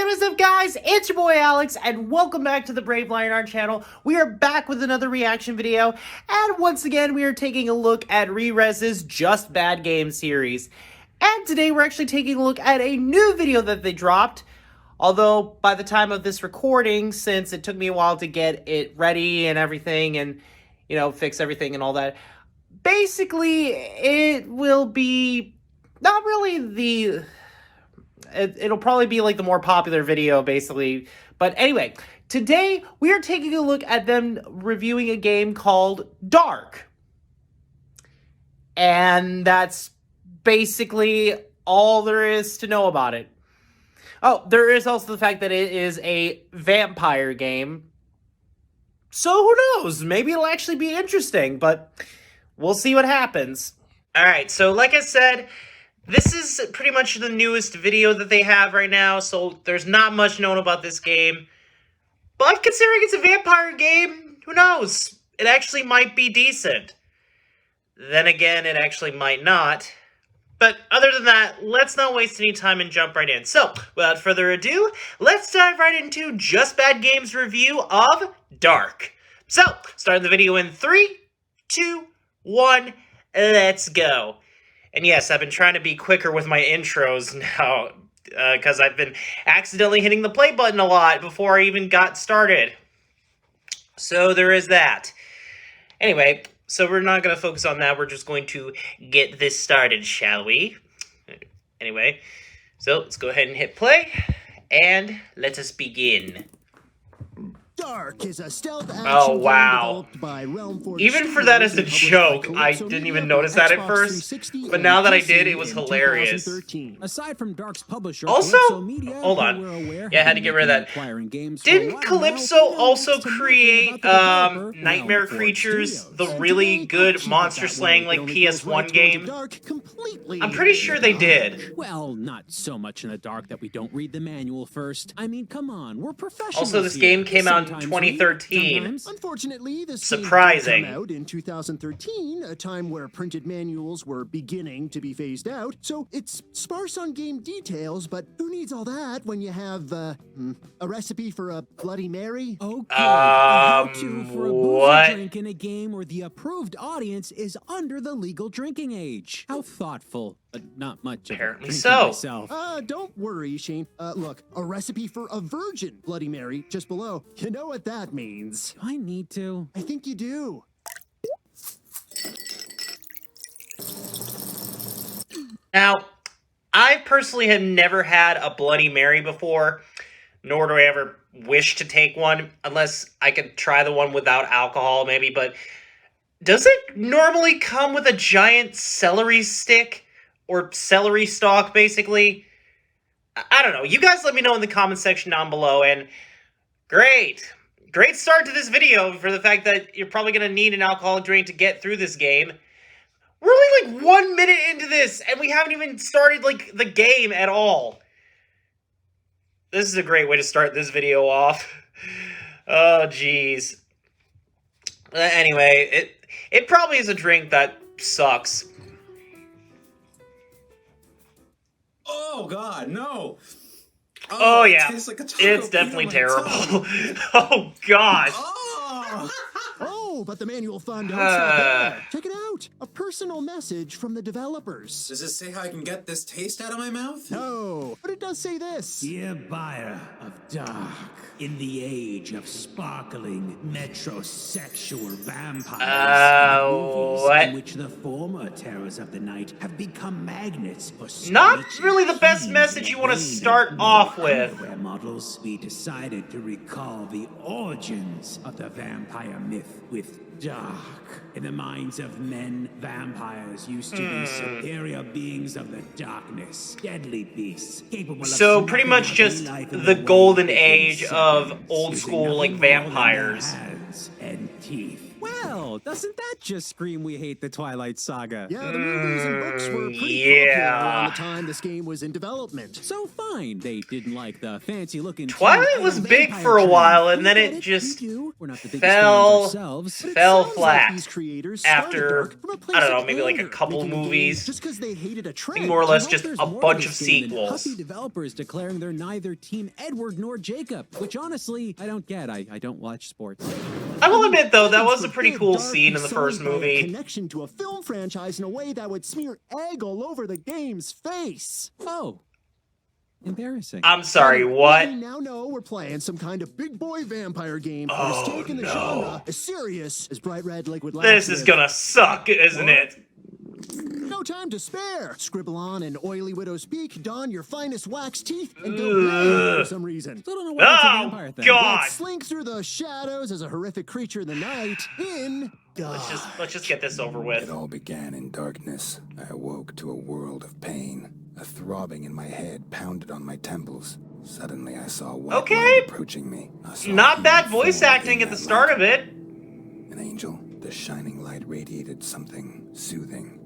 What's up, guys? It's your boy Alex, and welcome back to the Brave Lionheart channel. We are back with another reaction video, and once again, we are taking a look at Rerez's Just Bad Game series. And today, we're actually taking a look at a new video that they dropped. Although, by the time of this recording, since it took me a while to get it ready and everything, and, you know, fix everything and all that, basically, it will be not really the... It'll probably be like the more popular video, basically. But anyway, today we are taking a look at them reviewing a game called Dark. And that's basically all there is to know about it. Oh, there is also the fact that it is a vampire game. So who knows? Maybe it'll actually be interesting, but we'll see what happens. Alright, so like I said, this is pretty much the newest video that they have right now, so there's not much known about this game. But considering it's a vampire game, who knows? It actually might be decent. Then again, it actually might not. But other than that, let's not waste any time and jump right in. So, without further ado, let's dive right into Just Bad Game's review of Dark. So, starting the video in 3, 2, 1, let's go. And yes, I've been trying to be quicker with my intros now, because I've been accidentally hitting the play button a lot before I even got started. So there is that. Anyway, so we're not going to focus on that. We're just going to get this started, shall we? Anyway, so let's go ahead and hit play, and let us begin. Dark is a stealth action oh, wow. game developed by Realm Forge Even for that as a joke, I didn't even notice that at first, but now that I did, it was hilarious. Aside from Dark's publisher, also, Media, hold on. Yeah, I had to get rid of that. Didn't Calypso also create Nightmare Creatures, the really good monster slaying like PS1 game? I'm pretty sure they did. Well, not so much in the dark that we don't read the manual first. I mean, come on, we're professionals. Also, this game came out in 2013. Unfortunately, this surprising. game came out in 2013, a time where printed manuals were beginning to be phased out. So it's sparse on game details, but who needs all that when you have a recipe for a Bloody Mary? Oh, good. How-to for a boozy drink in a game where the approved audience is under the legal drinking age. How thoughtful. But not much. Apparently so. Myself. Don't worry, Shane. Look, a recipe for a virgin Bloody Mary just below. You know what that means. Do I need to? I think you do. Now, I personally have never had a Bloody Mary before, nor do I ever wish to take one, unless I could try the one without alcohol, maybe, but does it normally come with a giant celery stick? Or celery stalk, basically? I don't know. You guys let me know in the comment section down below, and great start to this video for the fact that you're probably going to need an alcoholic drink to get through this game. We're only like 1 minute into this, and we haven't even started, like, the game at all. This is a great way to start this video off. Oh, jeez. Anyway, it probably is a drink that sucks. Oh God, no! Oh yeah, it like it's definitely terrible. Oh gosh. Oh, but the manual fund don't stop there. Check it out. A personal message from the developers. Does it say how I can get this taste out of my mouth? No, but it does say this. Dear buyer of dark, in the age of sparkling metrosexual vampires, what? in which the former terrors of the night have become magnets for not really the best message you want to start off with. Models, we decided to recall the origins of the vampire myth with dark. In the minds of men, vampires used to be superior beings of the darkness, deadly beasts, capable of... So pretty much just the golden age of old school, like, vampires. Hands and teeth. Well, doesn't that just scream we hate the Twilight Saga? Yeah, the movies and books were pretty yeah. popular around the time this game was in development. So fine, they didn't like the fancy-looking... Twilight was big for a while, and then it just We're not the biggest fell- fans ourselves. But it fell sounds flat like these creators started after, Dark from a place I don't know, of maybe like a anger, couple making games movies. just because they hated a I trend. think more or less Well, just there's a more to bunch of this game than sequels. Huffy developers declaring they're neither Team Edward nor Jacob, which honestly, I don't get. I don't watch sports. I will admit, though, that was a Heavens pretty forbid cool Dark scene be in the sullied first by a movie. connection to a film franchise in a way that would smear egg all over the game's face. Oh, embarrassing. I'm sorry, what? We now know we're playing some kind of big boy vampire game that Oh, is taking the no. genre as serious as bright red liquid This is laxative. gonna suck, isn't it? No time to spare. Scribble on an oily widow's peak, don your finest wax teeth, and go Ugh. bang for some reason. Still don't know why it's a Oh, vampire thing. God! Let's slink through the shadows as a horrific creature in the night in God. Let's just get this over with. It all began in darkness. I awoke to a world of pain. A throbbing in my head pounded on my temples. Suddenly I saw a white Okay. light approaching me. I saw a Not human bad voice form acting in at the that start light. of it. An angel. The shining light radiated something soothing.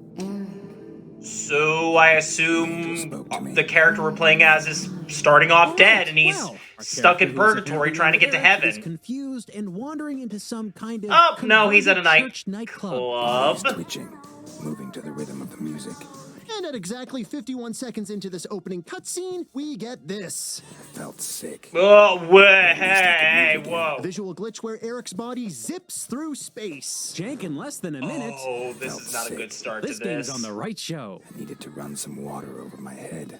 So I Angel assume spoke to me. the character we're playing as is starting off dead, and he's Well, our stuck in character, who's purgatory apparently trying to get to Eric, is heaven. confused and wandering into some kind of Oh, no, he's at a converted church nightclub. Eyes nightclub. twitching, moving to the rhythm of the music. And at exactly 51 seconds into this opening cutscene, we get this. I felt sick. Oh, hey, whoa. A visual glitch where Eric's body zips through space. Jank in less than a minute. Oh, this Felt is not a good sick. start to This game's this. on the right show. I needed to run some water over my head.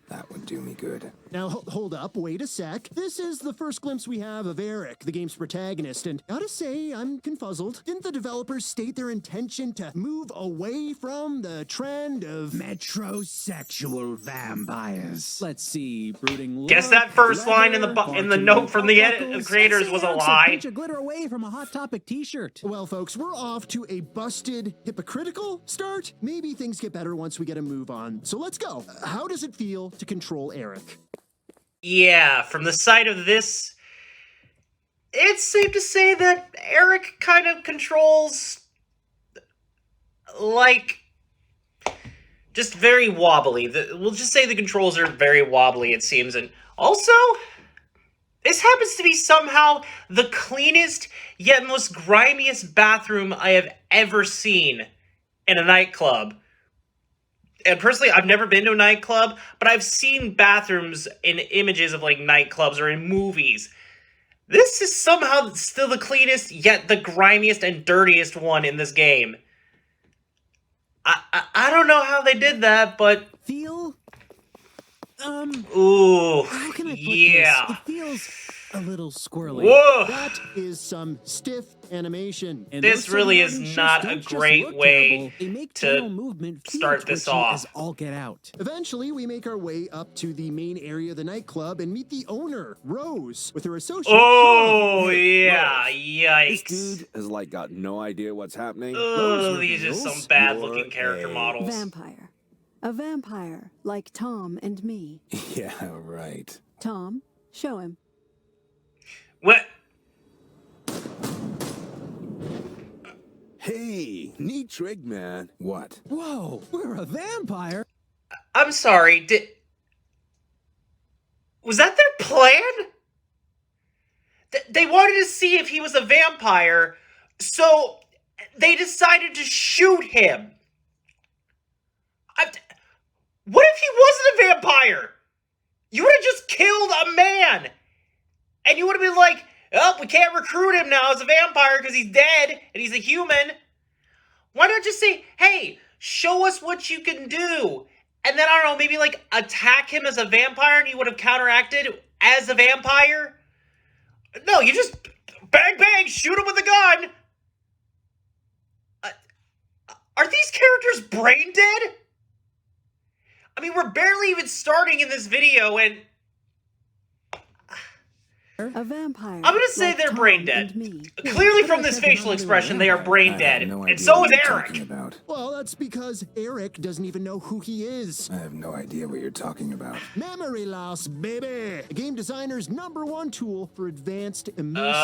That would do me good. Now, hold up, wait a sec. This is the first glimpse we have of Eric, the game's protagonist, and gotta say, I'm confuzzled. Didn't the developers state their intention to move away from the trend of... Metrosexual vampires. Let's see, brooding. Guess look, that first line in the leather, in the far too note many from the buckles. creators was a Eric's lie. pinch of glitter away from a Hot Topic T-shirt. Well, folks, we're off to a busted, hypocritical start. Maybe things get better once we get a move on. So let's go. How does it feel to control Eric? Yeah, from the side of this, it's safe to say that Eric kind of controls, like, just very wobbly. We'll just say the controls are very wobbly, it seems. And also, this happens to be somehow the cleanest yet most grimiest bathroom I have ever seen in a nightclub. And personally, I've never been to a nightclub, but I've seen bathrooms in images of, like, nightclubs or in movies. This is somehow still the cleanest, yet the grimiest and dirtiest one in this game. I don't know how they did that, but... Feel? Ooh, How can I put yeah. this? It feels a little squirrely. Whoa! That is some stiff animation. And This those really sudden is motion not shifts a don't just great look way terrible, they make to tonal movement feel start this twitchy off. as all get out. Eventually, we make our way up to the main area of the nightclub and meet the owner, Rose, with her associate. Oh, Tom. yeah, This yikes. dude has like got no idea what's happening. Ugh, these are reveals some bad-looking character you're a models. Vampire. A vampire like Tom and me. Yeah, right. Tom, show him. What? Hey, neat trick, man. What? Whoa, we're a vampire. I'm sorry, was that their plan? They wanted to see if he was a vampire, so they decided to shoot him. What if he wasn't a vampire? You would have just killed a man. And you would have been like, oh, we can't recruit him now as a vampire because he's dead and he's a human. Why not just say, hey, show us what you can do? And then, I don't know, maybe like attack him as a vampire and he would have counteracted as a vampire? No, you just bang, bang, shoot him with a gun. Are these characters brain dead? I mean, we're barely even starting in this video, and A vampire. I'm gonna say like they're Tom brain and dead. me. Clearly from this facial expression, they are brain dead. And so is Eric. About. Well, that's because Eric doesn't even know who he is. I have no idea what you're talking about. Memory loss, baby! A game designer's #1 tool for advanced immersive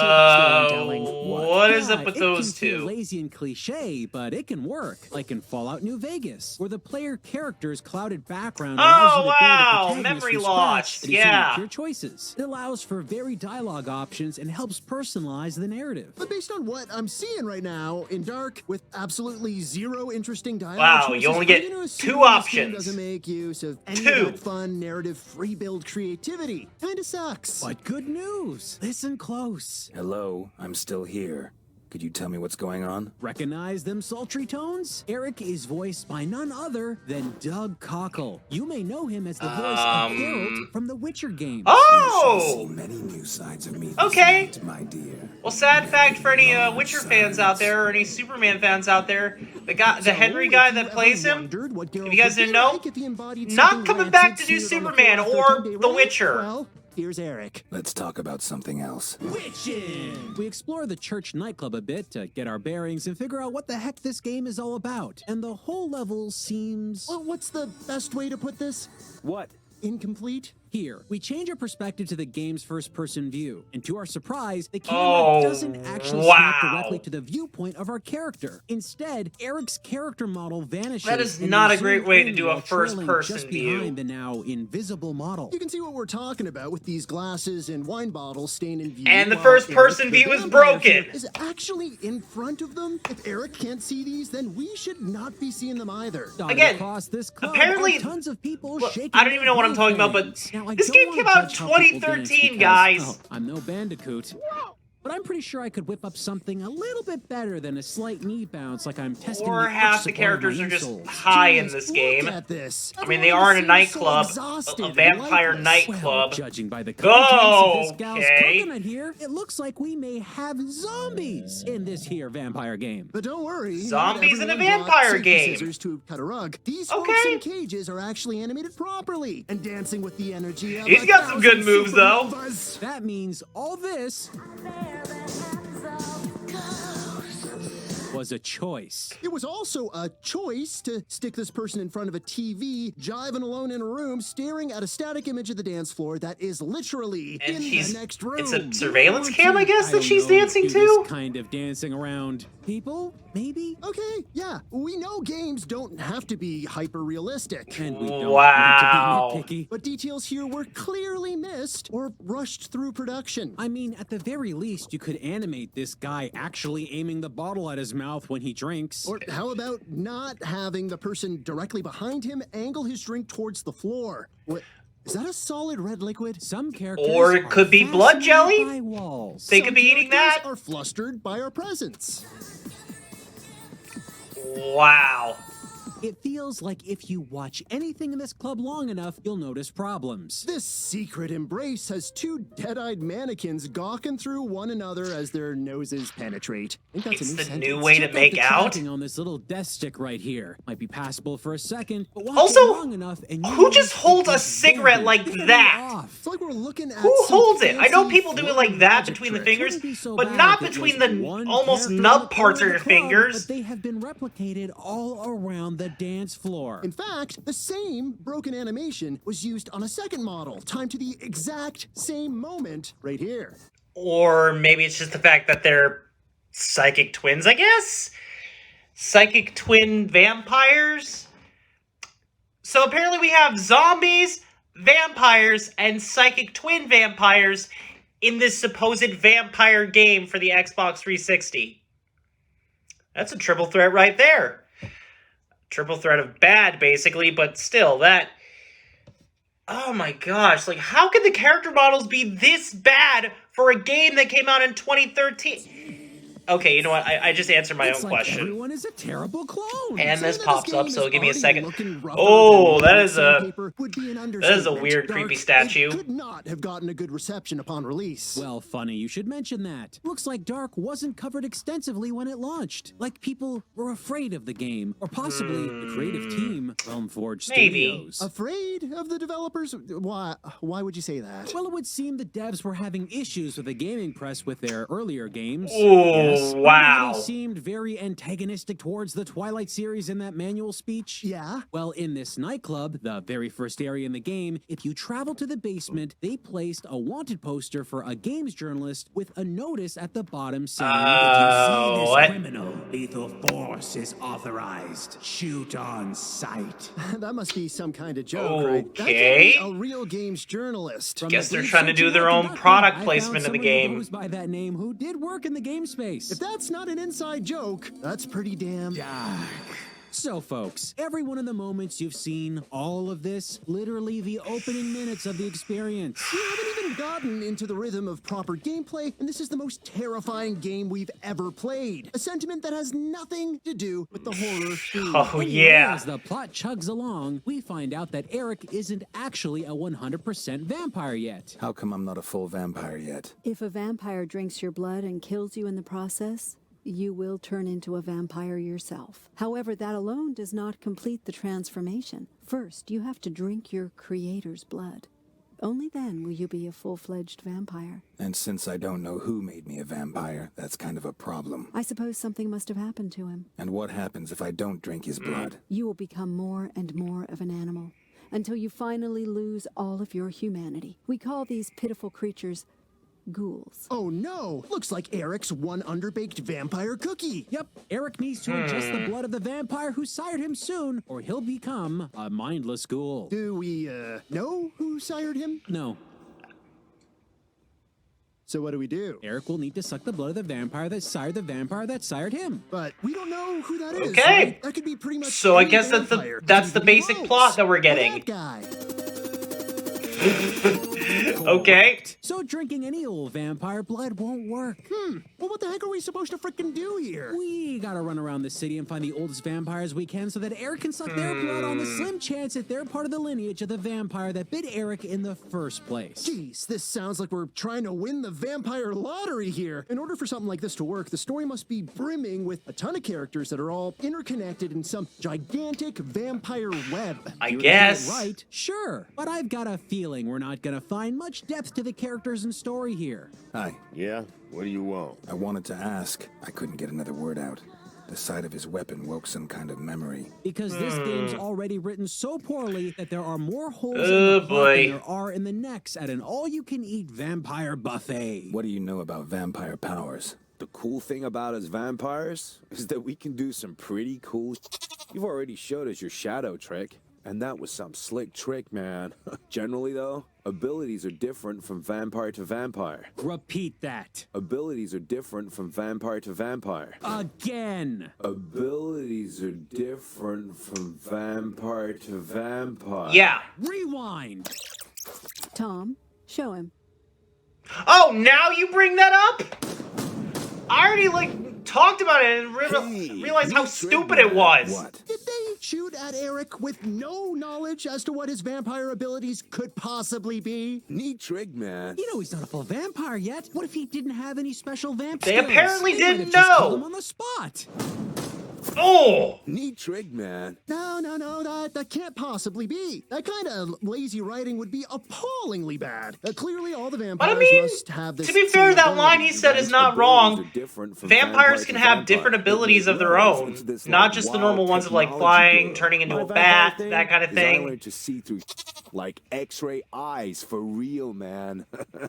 storytelling. What is up with it those can feel two? lazy and cliche, but it can work. Like in Fallout New Vegas, where the player character's clouded background allows you to build a wow, protagonist memory from loss, scratch that is unique yeah. to your choices. It allows for varied dialogue options and helps personalize the narrative. But based on what I'm seeing right now, in Dark, with absolutely zero interesting dialogue Wow, choices, you only I'm get gonna assume 2 this game options. doesn't make use of any Two. of that fun narrative free build creativity. Kinda sucks. But good news. Listen close. Hello, I'm still here. Could you tell me what's going on? Recognize them sultry tones? Eric is voiced by none other than Doug Cockle. You may know him as the voice of Geralt from the Witcher games. You shall Oh! see many new sides of me this Okay. night, my dear. Well, sad fact for any Witcher fans out there or any Superman fans out there, the Henry guy that plays him, if you guys didn't know, not coming back to do Superman or The Witcher. Well, here's Eric. Let's talk about something else. Witching! We explore the church nightclub a bit to get our bearings and figure out what the heck this game is all about. And the whole level seems... Well, what's the best way to put this? What? Incomplete? Here, we change our perspective to the game's first-person view, and to our surprise, the Oh, camera doesn't actually wow. snap directly to the viewpoint of our character. Instead, Eric's character model vanishes. That is and not we a great zoom way to in do a while trailing first-person just view. behind the now invisible model. You can see what we're talking about with these glasses and wine bottles staying in view. And the while first-person Eric, the view is vampire broken. Is actually in front of them. If Eric can't see these, then we should not be seeing them either. Dotted Again, across this club apparently- are tons of people Look, shaking I don't even know what I'm talking about, but Now, I this don't game wanna came out in judge how people dance 2013, because, guys. oh, I'm no Bandicoot. But I'm pretty sure I could whip up something a little bit better than a slight knee bounce like I'm testing Or the half the support of characters my are just insoles. high in Jeez, this look game. at this. I mean, they are in a Everyone seems so nightclub, exhausted a and vampire lifeless. nightclub. Well, judging by the contents of this gal's Okay. coconut here, it looks like we may have zombies in this here vampire game. But don't worry. Zombies not in a everyone brought vampire safety game. Scissors to cut a rug. These folks Okay. in cages are actually animated properly and dancing with the energy of He's got some good moves, though. supernovas. That means all this was a choice. It was also a choice to stick this person in front of a TV, jiving alone in a room, staring at a static image of the dance floor that is literally And in she's- the next room. It's a surveillance cam, I guess, I that don't she's know, dancing do to? this kind of dancing around people, maybe? Okay, yeah, we know games don't have to be hyper-realistic. And we don't Wow. want to be nitpicky. But details here were clearly missed or rushed through production. I mean, at the very least, you could animate this guy actually aiming the bottle at his mouth when he drinks. Or how about not having the person directly behind him angle his drink towards the floor? What, is that a solid red liquid? Some characters Or it are could be blood fascinated jelly? by walls. They Some could be eating characters that. are flustered by our presence. Wow. It feels like if you watch anything in this club long enough, you'll notice problems. This secret embrace has two dead-eyed mannequins gawking through one another as their noses penetrate. I think that's It's a the sentence. new way to Check out make the out. tracking on this little death stick right here. Might be passable for a second, but watch Also, it long enough and you who just notice holds it a gets cigarette very, like very that? off. It's like we're looking at Who some holds it? I know fancy people do it like floating that magic between the trick. fingers, Wouldn't be so but bad not if it between was the one almost character in nub the parts of corner your the club, fingers. But they have been replicated all around the dance floor. In fact, the same broken animation was used on a second model, timed to the exact same moment right here. Or maybe it's just the fact that they're psychic twins, I guess? Psychic twin vampires? So apparently we have zombies, vampires, and psychic twin vampires in this supposed vampire game for the Xbox 360. That's a triple threat right there. Triple threat of bad, basically, but still, that... Oh my gosh, like, how can the character models be this bad for a game that came out in 2013? Okay, you know what? I just answered my It's own like question. everyone is a terrible clone. And this Saying that pops up, game so is give me a already second. looking rougher Oh, than that is a sandpaper would be an that is a understatement. weird, Dark, creepy statue. It could not have gotten a good reception upon release. Well, funny you should mention that. Looks like Dark wasn't covered extensively when it launched. Like people were afraid of the game, or possibly the creative team, Forge Maybe. Studios. Afraid of the developers? Why would you say that? Well, it would seem the devs were having issues with the gaming press with their earlier games. Oh, wow. They seemed very antagonistic towards the Twilight series in that manual speech. Yeah? Well, in this nightclub, the very first area in the game, if you travel to the basement, they placed a wanted poster for a games journalist with a notice at the bottom saying, If you see this what? criminal, lethal force is authorized. Shoot on sight. That must be some kind of joke, right? That can't Okay. be a real games journalist. From Guess the they're brief trying to search do I their own conducted, product I found placement in the somebody who game. goes by that name who did work in the game space. If that's not an inside joke, that's pretty damn... So, folks, every one of the moments you've seen, all of this, literally the opening minutes of the experience. You haven't even gotten into the rhythm of proper gameplay, and this is the most terrifying game we've ever played. A sentiment that has nothing to do with the horror theme. Oh, Anyway, yeah. As the plot chugs along, we find out that Eric isn't actually a 100% vampire yet. How come I'm not a full vampire yet? If a vampire drinks your blood and kills you in the process, you will turn into a vampire yourself. However, that alone does not complete the transformation. First, you have to drink your creator's blood. Only then will you be a full-fledged vampire. And since I don't know who made me a vampire, that's kind of a problem. I suppose something must have happened to him. And what happens if I don't drink his blood? You will become more and more of an animal, until you finally lose all of your humanity. We call these pitiful creatures ghouls. Oh no! Looks like Eric's one underbaked vampire cookie. Yep, Eric needs to ingest the blood of the vampire who sired him soon, or he'll become a mindless ghoul. Do we, know who sired him? No, So what do we do? Eric will need to suck the blood of the vampire that sired the vampire that sired him. But we don't know who that is. Okay. Right? That could be pretty much So I any guess that's the- vampire. that's the Could be basic Rose. plot that we're Or getting. that guy. Okay. So drinking any old vampire blood won't work. Well, what the heck are we supposed to frickin' do here? We gotta run around the city and find the oldest vampires we can so that Eric can suck their blood on the slim chance that they're part of the lineage of the vampire that bit Eric in the first place. Jeez, this sounds like we're trying to win the vampire lottery here. In order for something like this to work, the story must be brimming with a ton of characters that are all interconnected in some gigantic vampire web. I If you guess. get it right, sure. But I've got a feeling we're not gonna find much depth to the characters and story here. Hi. Yeah? What do you want? I wanted to ask. I couldn't get another word out. The sight of his weapon woke some kind of memory. Because this game's already written so poorly that there are more holes in Oh, the plot boy. than there are in the necks at an all-you-can-eat vampire buffet. What do you know about vampire powers? The cool thing about us vampires is that we can do some pretty cool. You've already showed us your shadow trick, and that was some slick trick, man. Generally, though, abilities are different from vampire to vampire. Repeat that. Abilities are different from vampire to vampire. Again. Abilities are different from vampire to vampire. Yeah. Rewind. Tom, show him. Oh, now you bring that up? I already, talked about it and realized how stupid it was. What? Did they shoot at Eric with no knowledge as to what his vampire abilities could possibly be? Neat trick, man. You know he's not a full vampire yet. What if he didn't have any special vamp They skills? apparently They might didn't have just killed know. him on the spot. Oh! Neat trick, man. No, that can't possibly be. That kind of lazy writing would be appallingly bad. Clearly, all the vampires must have this. to be fair, same that line he ability, said right? is not Abilities wrong. are different from Vampires vampire can to have vampire. different abilities of their It own, into this, not like, just the wild normal ones of like technology flying, guru. turning into My a vampire bat, thing that kind of is I thing. learned to see through like X-ray eyes for real, man.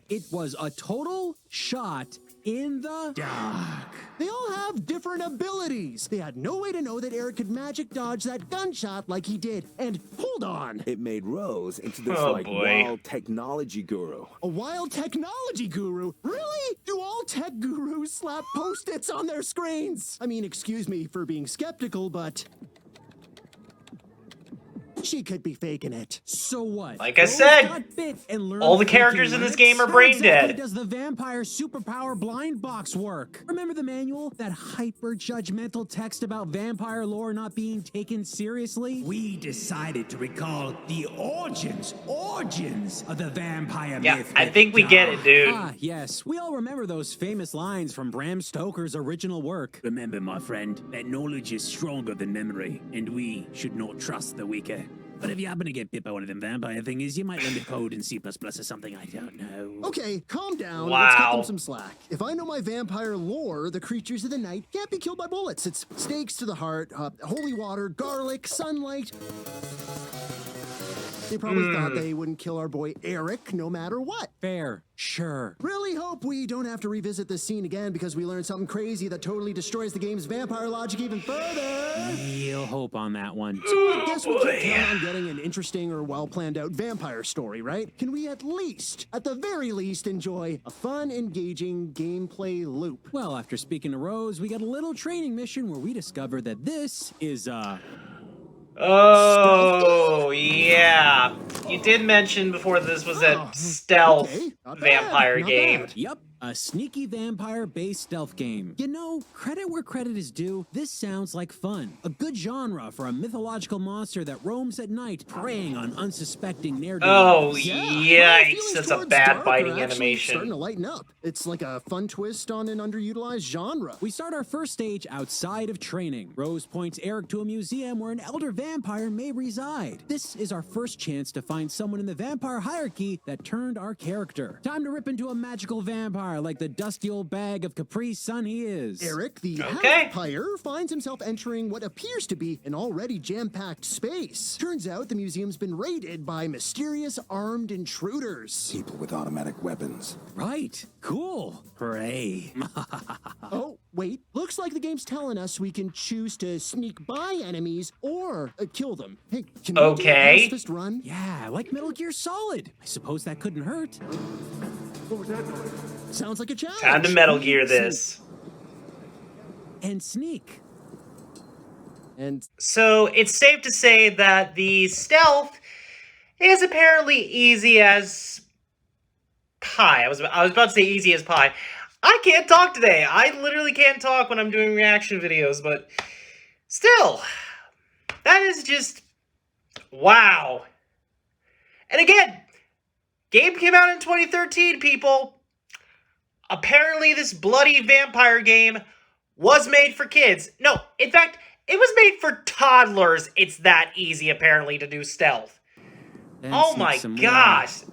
It was a total shot in the dark. They all have different abilities. They had no way to know that Eric could magic dodge that gunshot like he did. And hold on, It made Rose into this Oh, like boy. wild technology guru. a wild technology guru? Really? Do all tech gurus slap post-its on their screens? I mean, excuse me for being skeptical, but She could be faking it. So what? Like I Rose said, got bit and learned all the faking characters in this limits. game are How brain exactly dead. does the vampire superpower blind box work? Remember the manual? That hyper-judgmental text about vampire lore not being taken seriously? We decided to recall the origins of the vampire Yeah, myth. I with think we get Dark. it, dude. Ah, yes. We all remember those famous lines from Bram Stoker's original work. Remember, my friend, that knowledge is stronger than memory, and we should not trust the weaker. But if you happen to get bit by one of them vampire thingies, you might learn the code in C++ or something, I don't know. Okay, calm down. Let's cut Wow. them some slack. If I know my vampire lore, the creatures of the night can't be killed by bullets. It's stakes to the heart, holy water, garlic, sunlight. They probably thought they wouldn't kill our boy Eric no matter what. Fair. Sure. Really hope we don't have to revisit this scene again because we learned something crazy that totally destroys the game's vampire logic even further. Real hope on that one. So I guess we can count on getting an interesting or well-planned-out vampire story, right? Can we at the very least, enjoy a fun, engaging gameplay loop? Well, after speaking to Rose, we got a little training mission where we discovered that this is, Oh, yeah. You did mention before this was a stealth okay. Not bad, vampire not game. bad. Yep, a sneaky vampire-based stealth game. You know, credit where credit is due, this sounds like fun. A good genre for a mythological monster that roams at night, preying on unsuspecting ne'er-do-wells. Oh, My yikes. feelings That's a towards bad Dark biting are actually starting animation. to lighten up. It's like a fun twist on an underutilized genre. We start our first stage outside of training. Rose points Eric to a museum where an elder vampire may reside. This is our first chance to find someone in the vampire hierarchy that turned our character. Time to rip into a magical vampire like the dusty old bag of Capri Sun he is. Eric, the Okay. vampire, finds himself entering what appears to be an already jam-packed space. Turns out the museum's been raided by mysterious armed intruders. People with automatic weapons. Right. Cool. Hooray. Oh, wait. Looks like the game's telling us we can choose to sneak by enemies or kill them. Hey, can we do a Okay. pacifist run? Yeah, like Metal Gear Solid. I suppose that couldn't hurt. Sounds like a challenge. Time to Metal Gear this. And sneak. And So it's safe to say that the stealth is apparently easy as pie. I was about to say easy as pie. I can't talk today. I literally can't talk when I'm doing reaction videos, but still, that is just wow. And again, game came out in 2013, people. Apparently this bloody vampire game was made for kids. No, in fact, it was made for toddlers. It's that easy, apparently, to do stealth. And Oh sneak my some more. gosh.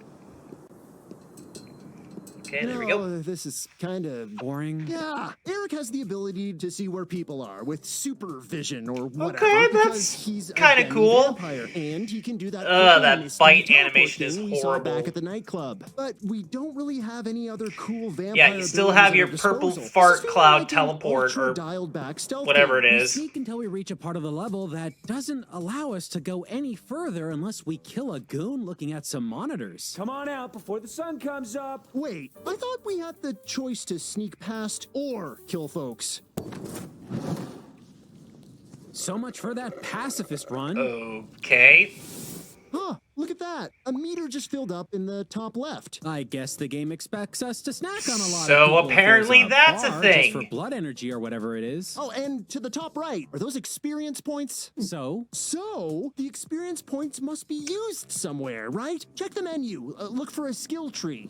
Okay, there we go. no, this is kind of Boring. Yeah, Eric has the ability to see where people are with supervision or whatever. Okay, because that's he's a kinda Benny cool. vampire, and he can do that. That misty bite teleport animation is thing we saw horrible. back at the nightclub. But we don't really have any other cool vampire. Yeah, you still abilities have at your our purple disposal. fart This feels cloud like an teleport or ultra-dialed-back stealth whatever game. it We is. sneak until we reach a part of the level that doesn't allow us to go any further unless we kill a goon looking at some monitors. Come on out before the sun comes up. Wait, I thought we had the choice to sneak past or kill folks. So much for that pacifist run. Okay. Huh, look at that. A meter just filled up in the top left. I guess the game expects us to snack on a lot So of people if apparently there's that's a bar thing. Just for blood energy or whatever it is. Oh, and to the top right, are those experience points? So, So, the experience points must be used somewhere, right? Check the menu. Look for a skill tree.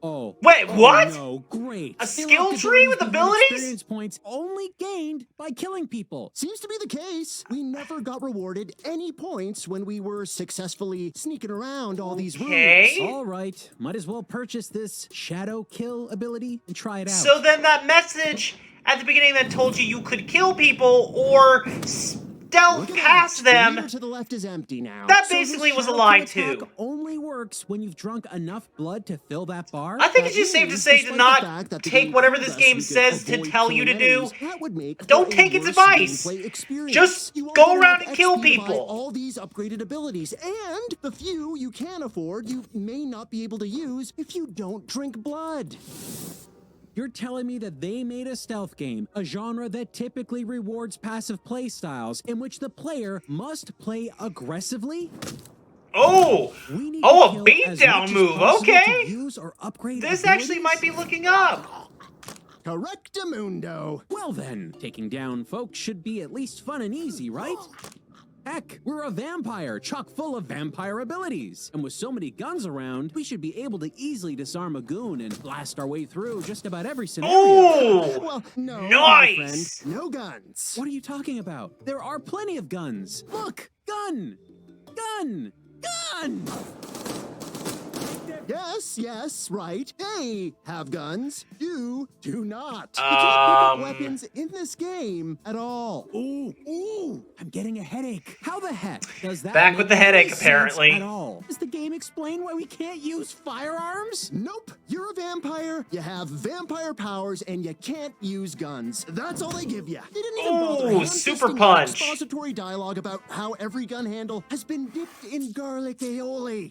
Wait, what? No, great. A They skill locked tree with given abilities? Experience points only gained by killing people. Seems to be the case. We never got rewarded any points when we were successfully sneaking around all these rooms. Okay. All right, might as well purchase this shadow kill ability and try it out. So then that message at the beginning that told you could kill people or stealth Look at past that. The them, meter to the left is empty now. that So this basically was a shadow lie kill attack too. only works when you've drunk enough blood to fill that bar. I think it's just safe to say to not take whatever this game says to tell you to do. Don't take its advice. Just go around and kill people. All these upgraded abilities, and the few you can afford, you may not be able to use if you don't drink blood. You're telling me that they made a stealth game, a genre that typically rewards passive play styles, in which the player must play aggressively? Oh! We need Oh, to a kill as beatdown much as move, possible to okay. use or upgrade This actually might be abilities? looking up. Correctamundo. Well then, taking down folks should be at least fun and easy, right? Heck, we're a vampire, chock full of vampire abilities. And with so many guns around, we should be able to easily disarm a goon and blast our way through just about every scenario. Oh! Well, no, Nice! my friend, no guns. What are you talking about? There are plenty of guns. Look, gun! Gun! Gun! Yes, right. They have guns. You do not. You can't pick up weapons in this game at all. Ooh, I'm getting a headache. How the heck does that Back make with the headache, any sense apparently. At all? Does the game explain why we can't use firearms? Nope. You're a vampire, you have vampire powers, and you can't use guns. That's all they give you. They didn't even bother Ooh, hand-fisting super out punch. expository dialogue about how every gun handle has been dipped in garlic aioli.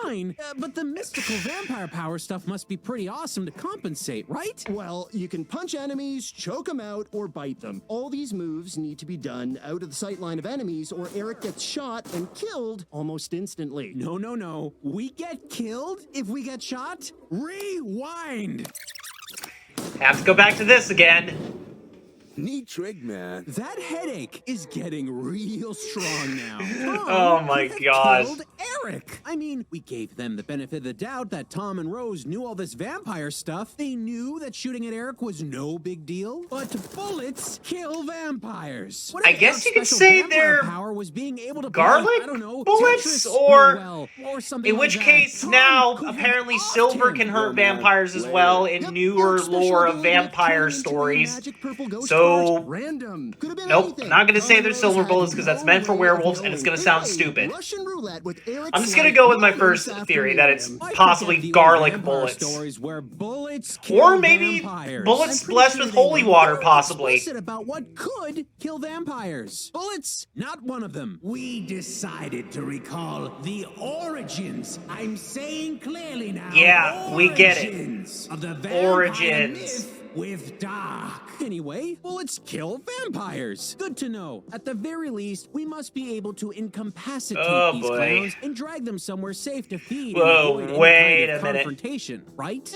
Fine, but the mystical vampire power stuff must be pretty awesome to compensate, right? Well, you can punch enemies, choke them out, or bite them. All these moves need to be done out of the sight line of enemies, or Eric gets shot and killed almost instantly. No. We get killed if we get shot? Rewind! Have to go back to this again. Neat trick, man. That headache is getting real strong now. Tom Oh my could have gosh. killed Eric. I mean, we gave them the benefit of the doubt that Tom and Rose knew all this vampire stuff. They knew that shooting at Eric was no big deal. But bullets kill vampires. What I if guess Eric's you could special say vampire they're power was being able to garlic play, I don't know, bullets, Tetris or real well, something in like which that. case Tom now could have apparently offed silver him. can hurt Yo, man, vampires as later. well in Yep, newer Eric's special lore of ability of vampire turning into a stories. magic purple ghost So, dart. Random. Could have been nope, anything. not gonna say Tom they're Rose silver had bullets because that's meant for no way of werewolves and it's gonna knowing. sound Hey, stupid. Russian roulette with Eric's I'm just gonna life go with my one first this theory that it's afternoon. I possibly forget the old garlic vampire bullets. Stories where bullets kill Or maybe vampires. bullets I'm pretty blessed sure with they holy were water, very possibly. explicit about what could kill vampires. Bullets, not one of them. We decided to recall the origins. I'm saying clearly now. Yeah, we get it. Origins of the vampire Origins. myth with Dark. Anyway, bullets kill vampires. Good to know. At the very least, we must be able to incapacitate Oh, these boy. clowns and drag them somewhere safe to feed Whoa, and avoid any wait kind of a minute. confrontation, right?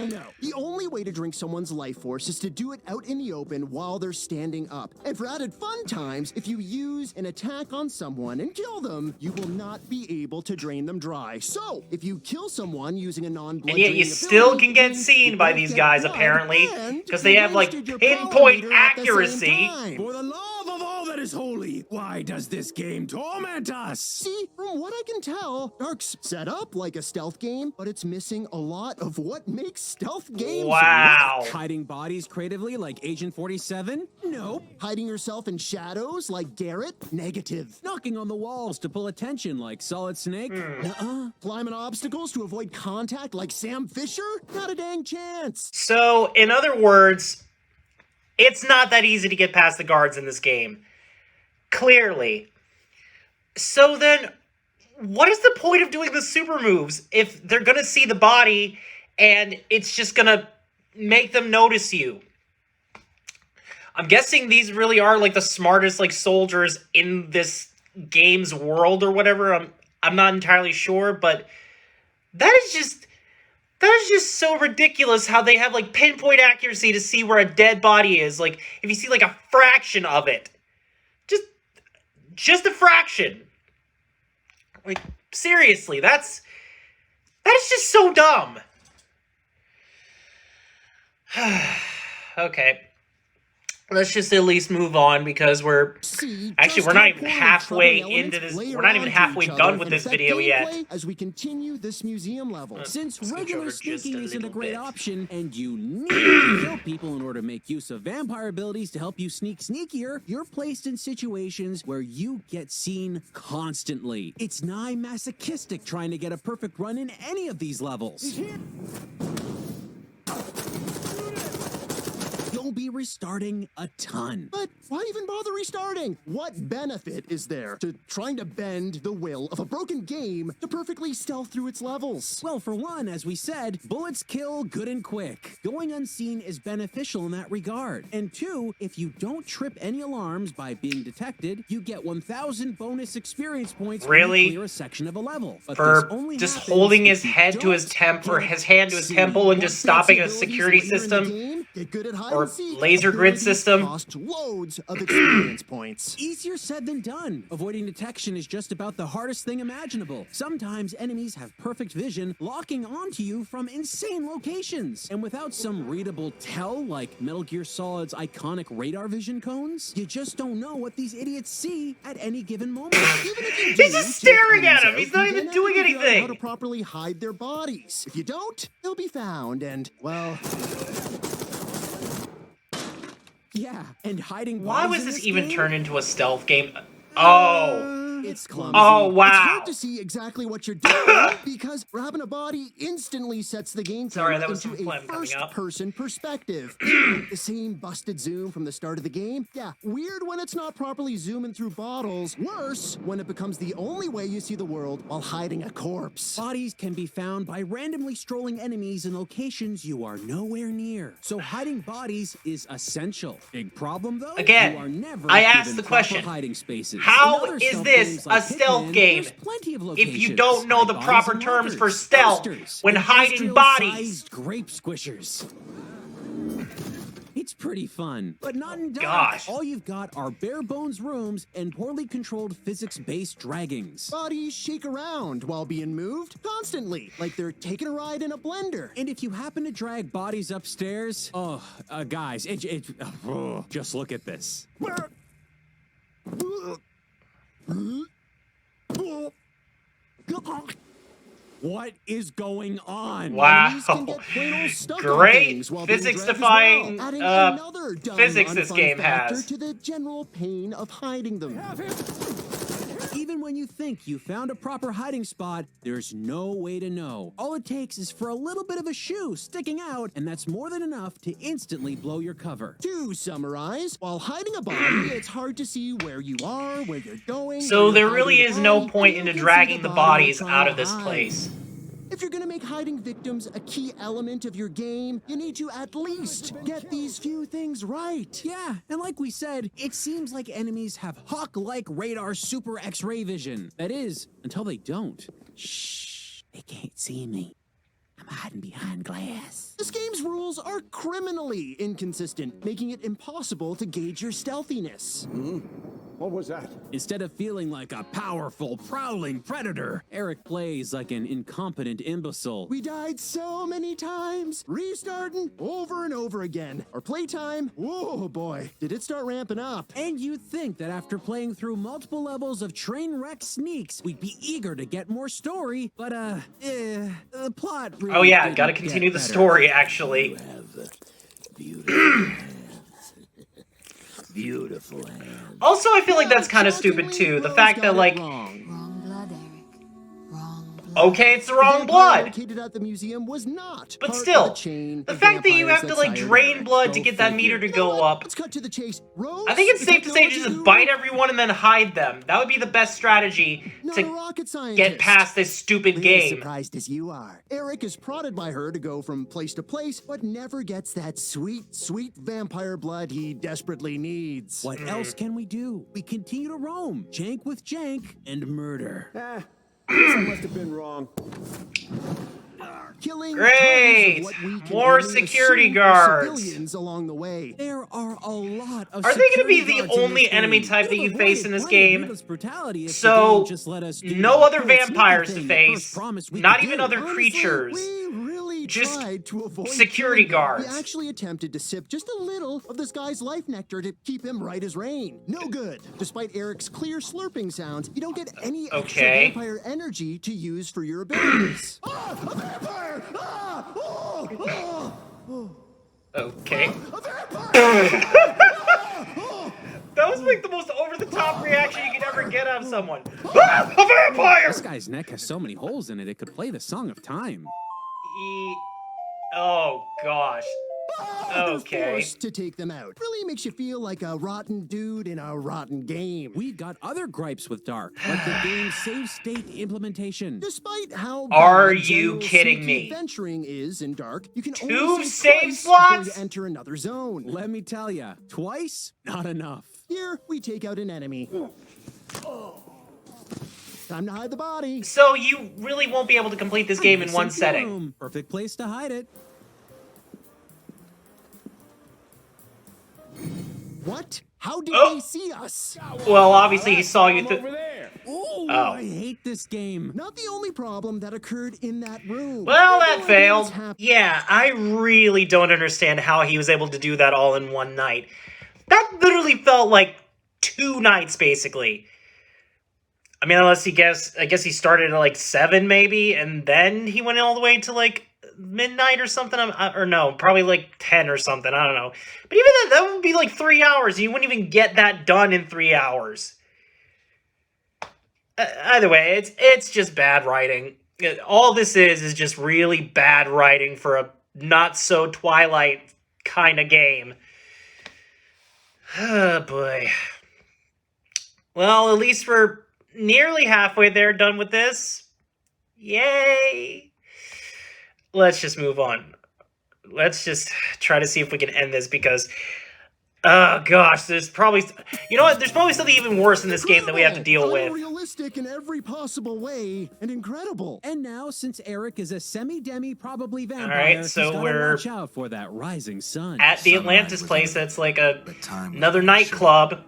No. The only way to drink someone's life force is to do it out in the open while they're standing up. And for added fun times, if you use an attack on someone and kill them, you will not be able to drain them dry. So, if you kill someone using a non-blood And yet you draining still ability, can get then seen you by won't these get guys, blood, apparently, and 'cause they you have, like, wasted your power pinpoint meter at the same accuracy. time. For the love of all that is holy, why does this game torment us? See, from what I can tell, Dark's set up like a stealth game, but it's missing a lot of what makes stealth games Wow. work. Hiding bodies creatively like Agent 47? Nope. Hiding yourself in shadows like Garrett? Negative. Knocking on the walls to pull attention like Solid Snake? Nuh-uh. Climbing obstacles to avoid contact like Sam Fisher? Not a dang chance. So, in other words, it's not that easy to get past the guards in this game. Clearly. So then, what is the point of doing the super moves if they're gonna see the body and it's just gonna make them notice you? I'm guessing these really are like the smartest like soldiers in this game's world or whatever. I'm not entirely sure, but that is just so ridiculous how they have like pinpoint accuracy to see where a dead body is. Like if you see like a fraction of it. Just a fraction. Like seriously, that is just so dumb. Okay. Let's just at least move on because we're See, actually just we're not how even poorly halfway troubling into elements this. layer We're not even onto halfway each other done with and this affect video yet. gameplay as we continue this museum level. Since Scooch regular over just a sneaking isn't a little great bit. option, and you need to kill people in order to make use of vampire abilities to help you sneak sneakier, you're placed in situations where you get seen constantly. It's nigh masochistic trying to get a perfect run in any of these levels. You'll be restarting a ton. But why even bother restarting? What benefit is there to trying to bend the will of a broken game to perfectly stealth through its levels? Well, for one, as we said, bullets kill good and quick. Going unseen is beneficial in that regard. And two, if you don't trip any alarms by being detected, you get 1,000 bonus experience points when Really? you clear a section of a level. But For this only just happens holding if his you head to his don't temp or get his hand to his seen. temple and just stopping a Abilities security later in the system game, get good at hide or and seek. laser grid Abilities system. Cost loads of experience points. Easier said than done. Avoiding detection is just about the hardest thing imaginable. Sometimes enemies have perfect vision, locking onto you from insane locations. And without some readable tell, like Metal Gear Solid's iconic radar vision cones, you just don't know what these idiots see at any given moment. Even if you He's do just take staring at enemies him. out, He's not you even then have to doing figure out anything. How to properly hide their bodies. If you don't, they'll be found and, well, Yeah, and hiding Why bodies was in this even game? turned into a stealth game? Oh. it's clumsy. Oh, wow. It's hard to see exactly what you're doing because grabbing a body instantly sets the game Sorry, camera that was into some a phlegm coming up. first-person perspective. The same busted zoom from the start of the game. Yeah, weird when it's not properly zooming through bottles. Worse when it becomes the only way you see the world while hiding a corpse. Bodies can be found by randomly strolling enemies in locations you are nowhere near. So hiding bodies is essential. Big problem though? Again, you are never I asked given the proper question, hiding spaces. how In other is stealth this games a like stealth Hitman, game there's plenty of if locations. you don't know Hide the bodies proper in terms for lockers, stealth posters, when and hiding bodies? industrial-sized grape squishers. It's pretty fun, but not in dark. Gosh. All you've got are bare bones rooms and poorly controlled physics-based draggings. Bodies shake around while being moved constantly, like they're taking a ride in a blender. And if you happen to drag bodies upstairs, guys, just look at this. What is going on? Wow. Enemies can get plain old stuck on Great things while being dragged as physics-defying, well, adding another dumb, physics this unfun game factor has. to the general pain of hiding them. Even when you think you found a proper hiding spot, there's no way to know. All it takes is for a little bit of a shoe sticking out, and that's more than enough to instantly blow your cover. To summarize, while hiding a body, it's hard to see where you are, where you're going. So where there you're really hiding is the no body, point and into you can see dragging the body you're bodies trying out to of this hide. place. If you're gonna make hiding victims a key element of your game, you need to at least get these few things right. Yeah, and like we said, it seems like enemies have hawk-like radar super X-ray vision. That is, until they don't. Shh, they can't see me. I'm hiding behind glass. This game's rules are criminally inconsistent, making it impossible to gauge your stealthiness. What was that? Instead of feeling like a powerful, prowling predator, Eric plays like an incompetent imbecile. We died so many times, restarting over and over again. Our playtime, whoa boy, did it start ramping up. And you'd think that after playing through multiple levels of train wreck sneaks, we'd be eager to get more story, but the plot really Oh yeah, didn't gotta get continue the better. story, actually. Beautiful hands. Also, I feel like that's kind of stupid, too. The fact that, like, Wrong blood, Eric. Wrong blood. okay, it's the wrong vampire blood. located at the museum was not But part still, of the chain the of fact that you vampires have to, like, sired drain Eric. blood to Go get that figure. meter to You know go what? up. Let's cut to the chase. Rose, I think it's the safe to say technology just guru, bite everyone and then hide them. That would be the best strategy not a to rocket scientist. get past this stupid As game. surprised as you are. Eric is prodded by her to go from place to place, but never gets that sweet, sweet vampire blood he desperately needs. What else can we do? We continue to roam, jank with jank, and murder. I guess I must have been wrong. Killing Great! tons of what we can More only security assume are guards. civilians along the way. There are a lot of Are they gonna be security the guards in only this enemy game. type that you We've face in avoided this plenty of game? needless brutality if the So, game just let us do no the other cool sneaky vampires to thing they first face, promised we not could even do. other Honestly, creatures. We really Just tried to avoid security killing them. guards. We actually attempted to sip just a little of this guy's life nectar to keep him right as rain. No good. Despite Eric's clear slurping sounds, you don't get any extra Okay. vampire energy to use for your abilities. Ah, a vampire! Ah! Oh! Oh! Oh! Okay. A vampire! That was like the most over-the-top reaction you could ever get out of someone. Ah, a vampire! This guy's neck has so many holes in it, it could play the Song of Time. Oh, gosh. Okay. Forced to take them out. Really makes you feel like a rotten dude in a rotten game. We've got other gripes with Dark, like the game's save state implementation. Despite how Are bad you general kidding sneaky me? adventuring is in Dark, you can Two only save twice before you slots? enter another zone. Let me tell ya, twice? Not enough. Here, we take out an enemy. Time to hide the body. So you really won't be able to complete this game in one Nice and setting. room. Perfect place to hide it. What? How did Oh. they see us? Well, obviously he saw you through. Ooh, Oh. I hate this game. Not the only problem that occurred in that room. Well, No that idea failed. what's happening. Yeah, I really don't understand how he was able to do that all in one night. That literally felt like 2 nights, basically. I mean, unless I guess he started at like 7 maybe, and then he went all the way to like midnight or something, or no, probably like 10 or something, I don't know. But even then, that would be like 3 hours, and you wouldn't even get that done in 3 hours. Either way, it's just bad writing. All this is just really bad writing for a not-so-Twilight kind of game. Oh, boy. Well, at least we're nearly halfway there, done with this. Yay! Let's just move on. Let's just try to see if we can end this, because... oh, gosh, there's probably... you know what? There's probably something even worse in this game that we have to deal with. Unrealistic in every possible way, and incredible. And now, since Eric is a semi-demi, probably vampire, Alright, so he's gotta we're watch out for that rising sun. At the Sunlight Atlantis was place, that's like a The time was another running nightclub. short.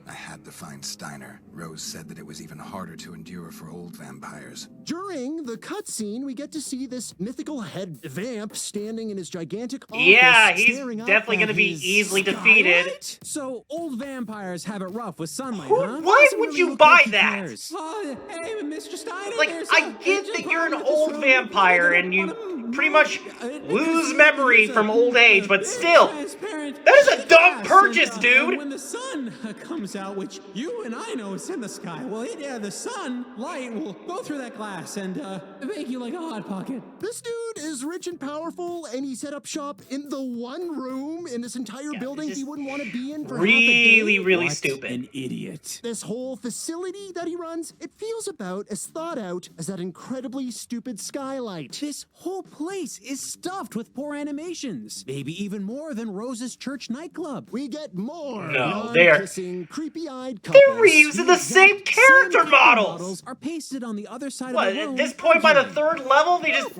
I had to find Steiner. Rose said that it was even harder to endure for old vampires. During the cutscene, we get to see this mythical head vamp standing in his gigantic office. Yeah, he's staring up definitely at going to be his easily defeated. skylight? So, old vampires have it rough with sunlight, Who- huh? why Doesn't would really you look buy like he that? cares. Hey, Mr. Steiner, Like, there's I a get major that you're an problem with this old room. vampire and you pretty much lose memory There's from a old age, but big still, transparent that is a dumb glass, purchase, and, dude. when the sun comes out, which you and I know is in the sky, well, yeah, the sunlight will go through that glass and make you like a hot pocket. This dude is rich and powerful, and he set up shop in the one room in this entire building this he is wouldn't want to be in for really, half a day. really What stupid. an idiot. This whole facility that he runs, it feels about as thought out as that incredibly stupid skylight. This whole place is stuffed with poor animations. Maybe even more than Rose's church nightclub. We get more No, they are- non-kissing, creepy-eyed couples. They're reusing the same Exact character same models. are pasted on the other side What, of the room. at this point by the 3rd level, they just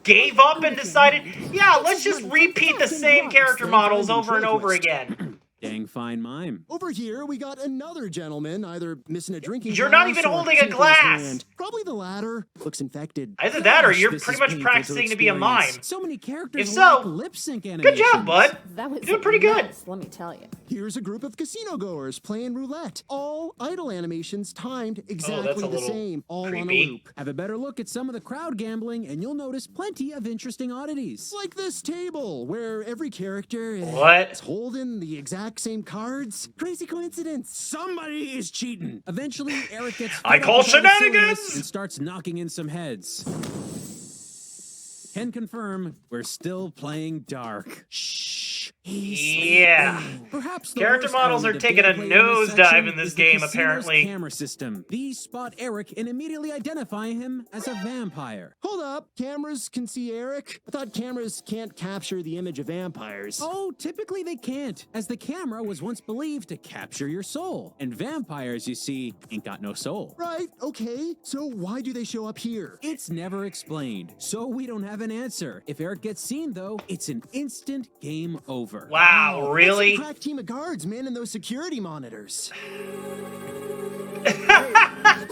gave up and decided, yeah, let's just repeat the same character models over and over again. Dang fine mime. Over here, we got another gentleman, either missing a drinking You're not glass even or holding a something in his glass. hand. Probably the latter. Looks infected. Either that or Gosh, you're this pretty is much painful practicing to be a mime. experience. So many characters If so, lack lip sync Good animations. job, bud. That was You're doing pretty good. mess, let me tell you. Here's a group of casino goers playing roulette. All idle animations timed exactly that's a the little same, all on a creepy. loop. Have a better look at some of the crowd gambling, and you'll notice plenty of interesting oddities. Like this table, where every character What? is holding the exact same cards. Crazy coincidence. Somebody is cheating. Eventually, Eric gets I fed call up with all the shenanigans! silliness and starts knocking in some heads. Can confirm we're still playing Dark. Shh. Yeah. Perhaps the Character worst models element are of taking a gameplay in this nosedive section in this is the game, casino's apparently. Camera system. These spot Eric and immediately identify him as a vampire. Hold up, cameras can see Eric? I thought cameras can't capture the image of vampires. Oh, typically they can't, as the camera was once believed to capture your soul. And vampires, you see, ain't got no soul. Right, okay. So why do they show up here? It's never explained, so we don't have an answer. If Eric gets seen, though, it's an instant game over. Wow, really? That's a crack team of guards manning those security monitors.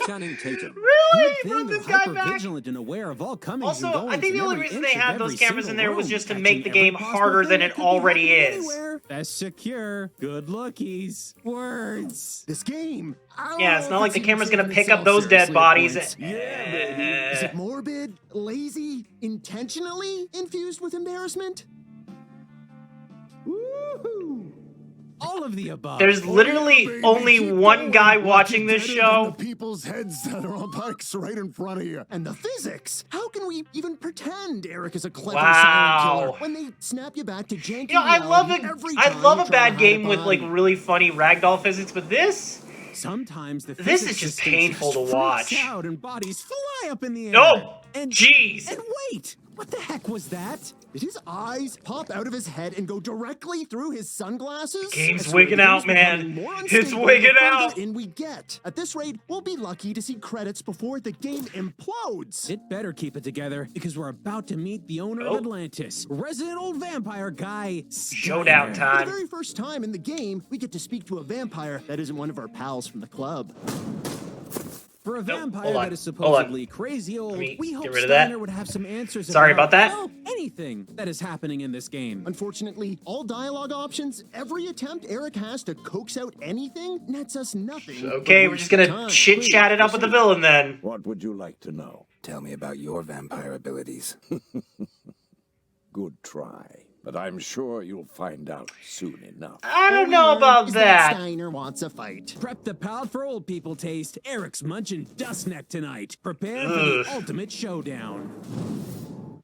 Channing Tatum. Really? Good Brought thing they're this guy back? hyper-vigilant and aware of all comings Also, and goings I think the in only every reason inch they of had those every cameras in single there was room, just to catching make the every game possible harder thing than that it could be already happening is. anywhere. Best secure. Good lookies. Words. This game. I don't Yeah, know it's if not like the even camera's gonna taking pick up itself those dead seriously at bodies. points. Is it morbid, lazy, intentionally infused with embarrassment? Woohoo! all of the above. There's literally only one guy watching this show. The people's heads that are on bikes right in front of you. And the physics. How can we even pretend Eric is a clever silent killer when they snap you back to janky You know, I love reality every I time love you a try to bad hide game a with like body? really funny ragdoll physics, but this. Sometimes the This is physics just system painful to freaks watch. out and bodies fly up in the air. No! And Jeez! And wait, what the heck was that? Did his eyes pop out of his head and go directly through his sunglasses? Game's I swear, wigging the game's out, man. becoming more It's unstable wigging the farther out. in we get. At this rate, we'll be lucky to see credits before the game implodes. It better keep it together because we're about to meet the owner Oh. of Atlantis, resident old vampire guy. Showdown Steiner. For time. the very first time in the game, we get to speak to a vampire that isn't one of our pals from the club. For a vampire hold on, that is hold supposedly crazy old, me we hope get rid of that. Steiner would have some answers. Sorry about that. well, anything that is happening in this game. Unfortunately, all dialogue options, every attempt Eric has to coax out anything, nets us nothing. Okay, but we're just wasted gonna time. chit-chat it up with the villain then. What would you like to know? Tell me about your vampire abilities. Good try. But I'm sure you'll find out soon enough. I don't know about Is that. Steiner wants a fight. Prep the palate for old people taste. Eric's munching dust neck tonight. Prepare for the ultimate showdown.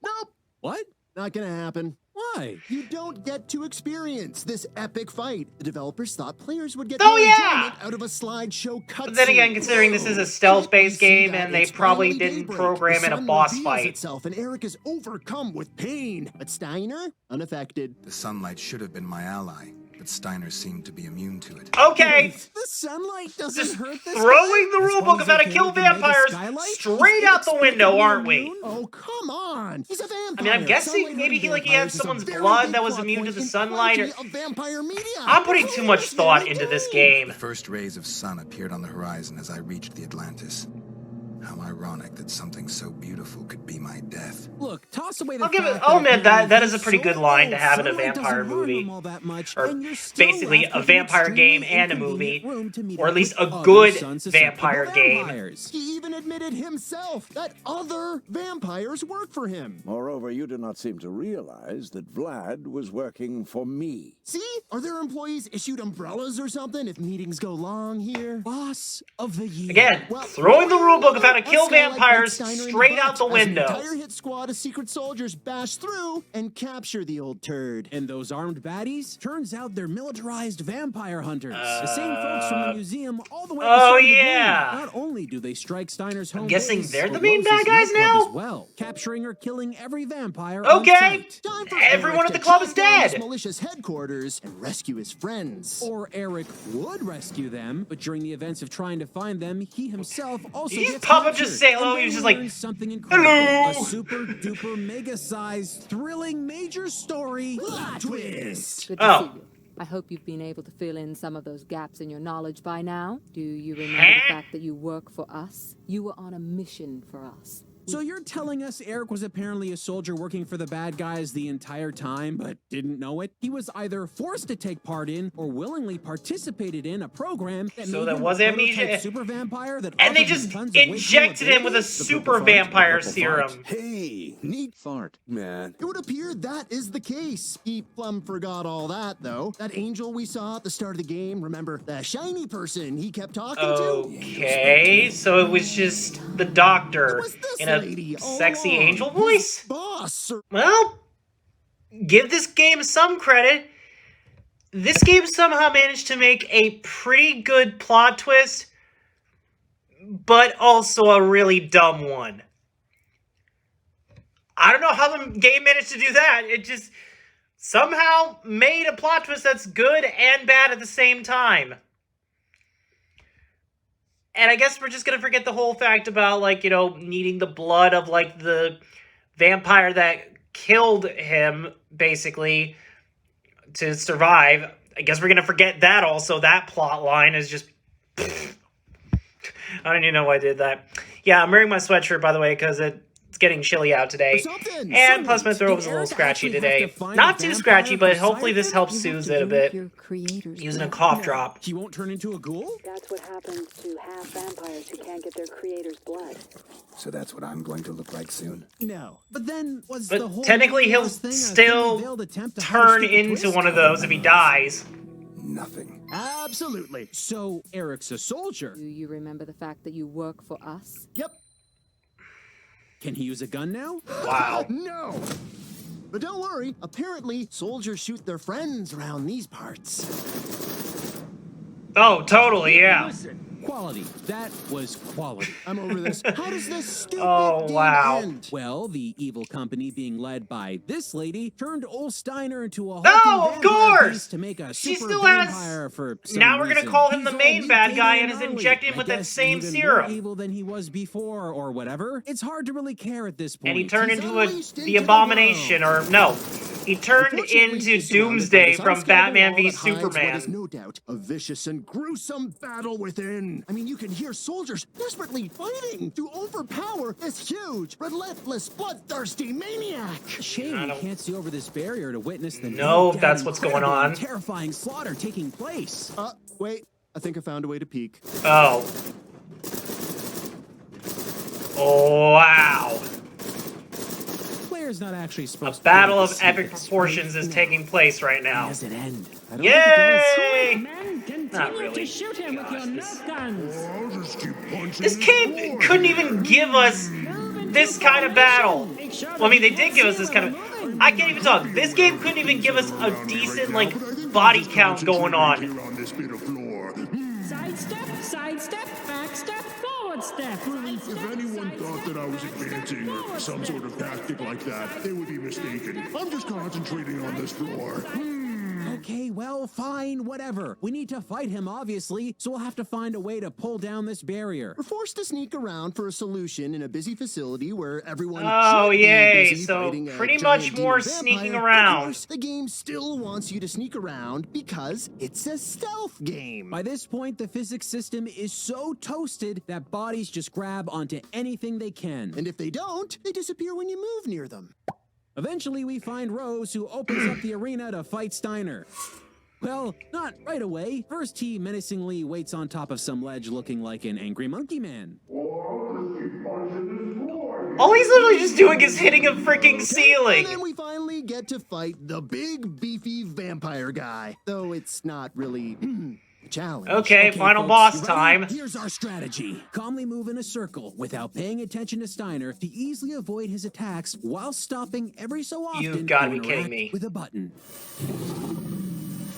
Nope, What? not gonna happen. Why? You don't get to experience this epic fight. The developers thought players would get Oh, more yeah! enjoyment out of a slideshow cutscene. But then again, considering this is a stealth-based Can't we see game that and they it's probably finally didn't daybreak? program The in a sun boss reveals fight. itself and Eric is overcome with pain. But Steiner, unaffected. The sunlight should have been my ally, but Steiner seemed to be immune to it. Okay, The sunlight doesn't just hurt this throwing the guy? rule book of how to kill vampires straight out the window, aren't we? Oh, come on. He's a vampire. I mean, I'm guessing Sunlight maybe hurting like he had vampires is a someone's very blood big that was plot immune to point the in sunlight, or plenty of vampire media. I'm putting too much This thought very into this game. game. The first rays of sun appeared on the horizon as I reached the Atlantis. How ironic that something so beautiful could be my death. Look, toss away the I'll give it. fact I'll that admit that apparently is a he's pretty so good line to old, have in a sunlight doesn't vampire harm movie. him all that much, Or and you're still basically left a with an vampire game extremely and a inconvenient movie, room to meet or at up least with a other good sun-susceptible vampire game. vampires. He even admitted himself that other vampires work for him. Moreover, you do not seem to realize that Vlad was working for me. See? Are their employees issued umbrellas or something if meetings go long here? Boss of the year. Again, Well, throwing the rule book of how to a kill sky like vampires Steiner in straight butt out the as window. An entire hit squad of secret soldiers bash through and capture the old turd. And those armed baddies? Turns out they're militarized vampire hunters. The same folks from the museum all the way to the Oh, start of the yeah. game. Not only do they strike Steiner's home guessing base, they're the but main bad Rose's guys nightclub now? as well, capturing or killing every vampire on Okay, sight. Time for everyone Eric at the to club track is down his dead. malicious headquarters and rescue his friends. Or Eric would rescue them, but during the events of trying to find them, he himself also Did he gets pop up captured. just say hello? And He was then just like, learns something incredible. "Hello." A super duper mega sized thrilling major story plot twist. Good to Oh. see you. I hope you've been able to fill in some of those gaps in your knowledge by now. Do you remember the fact that you work for us? You were on a mission for us. So you're telling us Eric was apparently a soldier working for the bad guys the entire time, but didn't know it? He was either forced to take part in or willingly participated in a program that So made that him was a amnesia? prototype super vampire that And they offered him just tons of way cooler injected him with a abilities? super vampire serum. Hey, neat fart, man. It would appear that is the case. He plumb forgot all that, though. That angel we saw at the start of the game, remember? The shiny person he kept talking to? Okay, so it was just the doctor It was this in a lady all sexy along. angel His voice. boss. Well, give this game some credit. This game somehow managed to make a pretty good plot twist, but also a really dumb one. I don't know how the game managed to do that. It just somehow made a plot twist that's good and bad at the same time. And I guess we're just gonna forget the whole fact about, like, you know, needing the blood of, like, the vampire that killed him, basically, to survive. I guess we're gonna forget that also. That plot line is just... I don't even know why I did that. Yeah, I'm wearing my sweatshirt, by the way, because it's getting chilly out today. And plus my throat was a little scratchy today. Not too scratchy, but hopefully this helps soothe it a bit. Using a cough drop. He won't turn into a ghoul? That's what happens to half vampires who can't get their creator's blood. So that's what I'm going to look like soon. No. But then was But the whole technically he'll thing a still veiled attempt to hide a turn stupid into twist? one of those if he dies. nothing. Absolutely. So, Eric's a soldier. Do you remember the fact that you work for us? Yep. Can he use a gun now? Wow. No! But don't worry, apparently soldiers shoot their friends around these parts. Oh, totally, yeah. Quality. That was quality. I'm over this. How does this stupid Oh, game wow. end? Well, the evil company being led by this lady turned old Steiner into a No, hulking of vampire course! beast to make a She super still has- vampire for some Now we're gonna reason. call him the He's main all bad guy mutated and is gnarly. injected him I with that guess same even serum. more evil than he was before, or whatever. It's hard to really care at this point. And he turned He's into unleashed the into the Abomination, or no. He turned Unfortunately, into he's surrounded by Doomsday this from unscalable Batman wall v that hides what is Superman. no doubt a vicious and gruesome battle within. I mean, you can hear soldiers desperately fighting to overpower this huge, relentless, bloodthirsty maniac. Shame I we don't- can't see over this barrier to witness the No, no that's what's going on. terrifying slaughter taking place. Wait, I think I found a way to peek. Oh. Oh, wow. Player's not actually A supposed to battle be able of to see epic this. proportions is taking place right now. Does it end? I don't think it does. Yay! Men, continue Not really. to shoot him with your Nerf guns. This game couldn't even give us this kind of battle. Well, I mean, they did give us this kind of... I can't even talk. This game couldn't even give us a decent, like, body count going on. Sidestep, backstep, forward step. If anyone thought that I was advancing or some sort of tactic like that, they would be mistaken. I'm just concentrating on this floor. Okay, well, fine, whatever. We need to fight him, obviously, so we'll have to find a way to pull down this barrier. We're forced to sneak around for a solution in a busy facility where everyone Oh, should be yay. busy So, fighting a pretty giant much more demon sneaking vampire. around. Of course, the game still wants you to sneak around because it's a stealth game. By this point, the physics system is so toasted that bodies just grab onto anything they can. And if they don't, they disappear when you move near them. Eventually, we find Rose, who opens up the arena to fight Steiner. Well, not right away. First, he menacingly waits on top of some ledge looking like an angry monkey man. All he's literally just doing is hitting a freaking ceiling. And then we finally get to fight the big, beefy vampire guy. Though it's not really a challenge. Okay, final folks, boss you ready? time. Here's our strategy. Calmly move in a circle without paying attention to Steiner to easily avoid his attacks while stopping every so often You've gotta to be kidding interact me. with a button.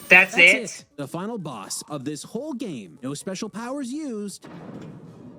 That's it? That's it. The final boss of this whole game. No special powers used.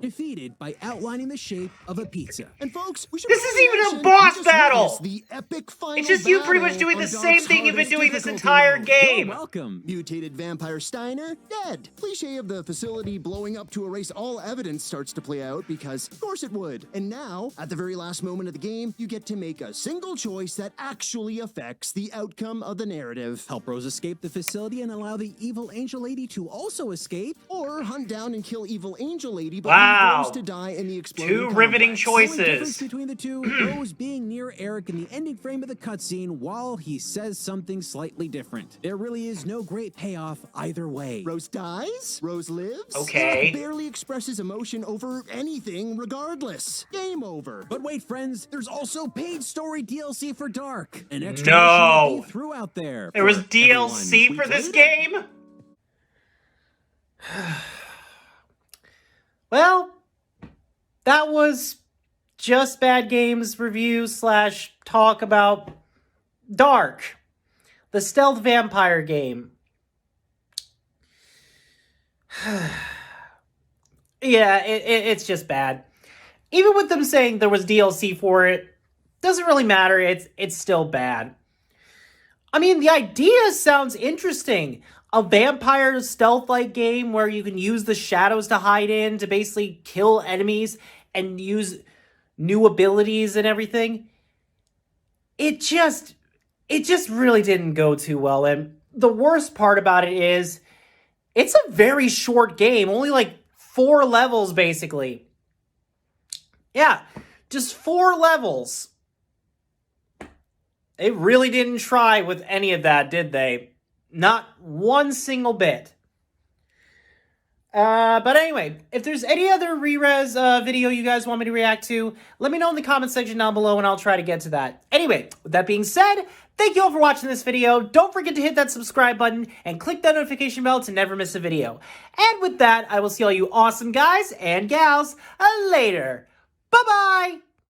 Defeated by outlining the shape of a pizza. And folks, we should This probably isn't even a mention boss we just battle. witnessed The epic final It's just you pretty much battle doing the on same Dark's thing you've been hardest doing this difficulty entire mode. game. You're welcome. Mutated vampire Steiner, dead. Cliche of the facility blowing up to erase all evidence starts to play out because, of course it would. And now, at the very last moment of the game, you get to make a single choice that actually affects the outcome of the narrative. Help Rose escape the facility and allow the evil angel lady to also escape. Or hunt down and kill evil angel lady, but Wow. leave Rose to die in the exploding Two riveting complex. The only difference choices. between the two, Rose being near Eric in the ending frame of the cutscene while he says something slightly different. There really is no great payoff either way. Rose dies, Rose lives. Okay. Eric barely expresses emotion over anything regardless. Game over. But wait, friends, there's also paid story DLC for Dark. An extra No. mission they threw out there. There was for DLC everyone. for this We played it. game? Well, that was Just Bad Games review / talk about Dark, the stealth vampire game. Yeah, it's just bad. Even with them saying there was DLC for it, doesn't really matter. It's still bad. I mean, the idea sounds interesting. A vampire stealth-like game where you can use the shadows to hide in to basically kill enemies and use new abilities and everything. It just really didn't go too well. And the worst part about it is it's a very short game, only like 4 levels basically. Yeah, just 4 levels. They really didn't try with any of that, did they? Not one single bit. But anyway, if there's any other rerez video you guys want me to react to, let me know in the comment section down below and I'll try to get to that. Anyway, with that being said, thank you all for watching this video. Don't forget to hit that subscribe button and click that notification bell to never miss a video. And with that, I will see all you awesome guys and gals later. Bye-bye!